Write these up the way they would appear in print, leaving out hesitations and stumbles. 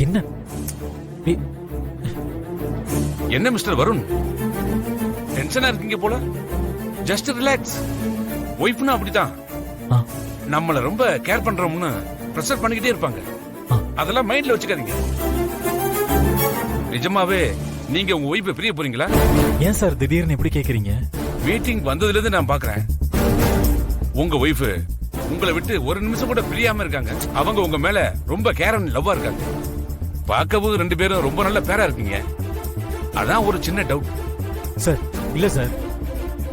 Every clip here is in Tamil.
என்ன என்ன மிஸ்டர் வருண், டென்ஷனா இருக்கீங்க போல? Just relax. ஒய்ஃப்னா அப்படிதான், ஆ, நம்மள ரொம்ப கேர் பண்றோம்னு ப்ரெஷர் பண்ணிக்கிட்டே இருப்பாங்க. ஆ. அதெல்லாம் மைண்ட்ல வச்சுக்காதீங்க. நிஜமாவே நீங்க உங்க ஒய்ஃபை பிரிய போறீங்களா? ஏன் சார் திடீர்னு எப்படி கேக்குறீங்க? மீட்டிங் வந்ததுல இருந்து நான் பாக்குறேன், உங்க ஒய்ஃப் உங்களை விட்டு ஒரு நிமிஷம் கூட பிரியாம இருக்காங்க. அவங்க உங்க மேல ரொம்ப கேர் அண்ட் லவ்வா இருக்காங்க. பார்க்கவும் ரெண்டு பேரும் ரொம்ப நல்ல பேரா இருக்கீங்க. அதான் ஒரு சின்ன டவுட். சார் இல்ல சார்,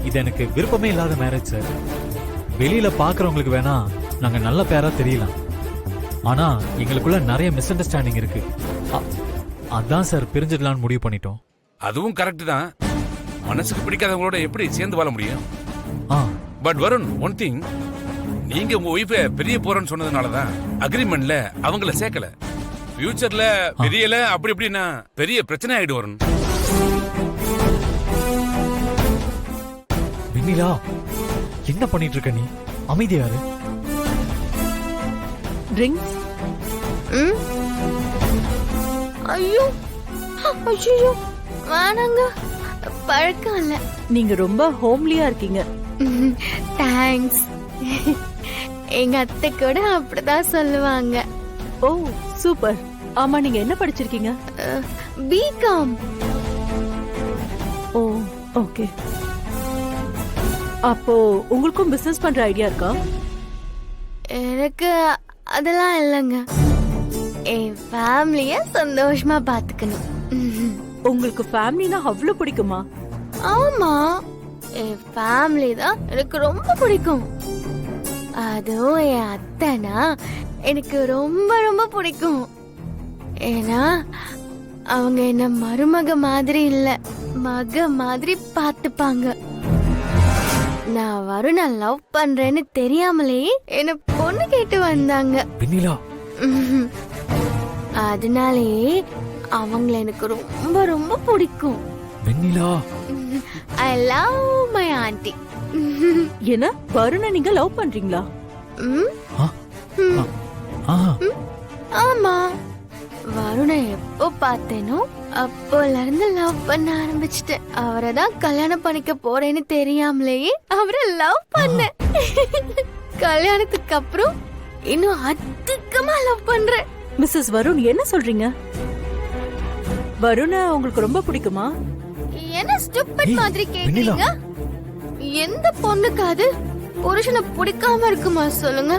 இது எனக்கு விருப்பமே இல்லாத மேரேஜ் சார். வெளியில பாக்குறவங்களுக்கு வேணா நாங்க நல்ல பேரா தெரியலாம், ஆனா எங்களுக்குள்ள நிறைய மிஸ் அண்டர்ஸ்டாண்டிங் இருக்கு. அதான் சார் பிரிஞ்சிடலாம்னு முடிவு பண்ணிட்டோம். அதுவும் கரெக்ட் தான். மனசுக்கு பிடிக்காதவங்களோட எப்படி சேர்ந்து வாழ முடியும்? ஆ, பட் வருண், ஒன் திங், நீங்க உங்க ஒய்ஃபை பிரிய போறேன்னு சொன்னதுனாலதான் அக்ரிமெண்ட்ல அவங்கள சேர்க்கல. ஃபியூச்சர்ல பெரியல அப்படி இப்படின்னா பெரிய பிரச்சனை ஆயிடும் வருண். வெண்ணிலா, என்ன பண்ணிட்டு இருக்க நீ? அமைதியாரு. ட்ரிங்க்ஸ். ஐயோ ஐயோ வேணாங்க, பழக்கம் இல்ல. நீங்க ரொம்ப ஹோம்லியா இருக்கீங்க. தேங்க்ஸ். எங்க அத்தை கூட அப்படிதான் சொல்லுவாங்க. ஓ சூப்பர். ஆமா, நீங்க என்ன படிச்சிருக்கீங்க? பிகாம். ஓ ஓகே. அப்போ உங்களுக்கும் பிசினஸ் பண்ற ஐடியா இருக்கா? எனக்கு அதெல்லாம் இல்லைங்க. என் ஃபேமிலிய சந்தோஷமா பாத்துக்கணும். உங்களுக்கு ஃபேமிலினா அவ்வளவு பிடிக்குமா? ஆமா, என் ஃபேமிலி தான் எனக்கு ரொம்ப பிடிக்கும். அதுவும் என் அத்தைனா எனக்கு ரொம்ப ரொம்ப பிடிக்கும். ஏன்னா அவங்க என்ன மருமக மாதிரி இல்ல, மக மாதிரி பாத்துப்பாங்க. நான் வருண லவ் பண்றேன்னு தெரியாமலேயே என்ன பொண்ணு கேட்டு வந்தாங்க. வெண்ணிலா, அதனாலேயே அவங்கள எனக்கு ரொம்ப ரொம்ப பிடிக்கும். வெண்ணிலா, ஐ லவ் மை ஆண்டி. என்ன வருண நீங்க லவ் பண்றீங்களா? ஆமா, வருண எப்போ பார்த்தேனோ அப்போல இருந்து லவ் பண்ண ஆரம்பிச்சிட்டேன். அவரை தான் கல்யாணம் பண்ணிக்க போறேன்னு தெரியாமலேயே அவரை லவ் பண்ணேன். கல்யாணத்துக்கு அப்புறம் இன்னும் அதிகமா லவ் பண்றேன். மிஸ்ஸஸ் வருண், என்ன சொல்றீங்க? வருண உங்களுக்கு ரொம்ப பிடிக்குமா? என்ன ஸ்டூபிட் மாதிரி கேக்குறீங்க? எந்த பொண்ணுக்காவது புருஷனை பிடிக்காம இருக்குமா சொல்லுங்க?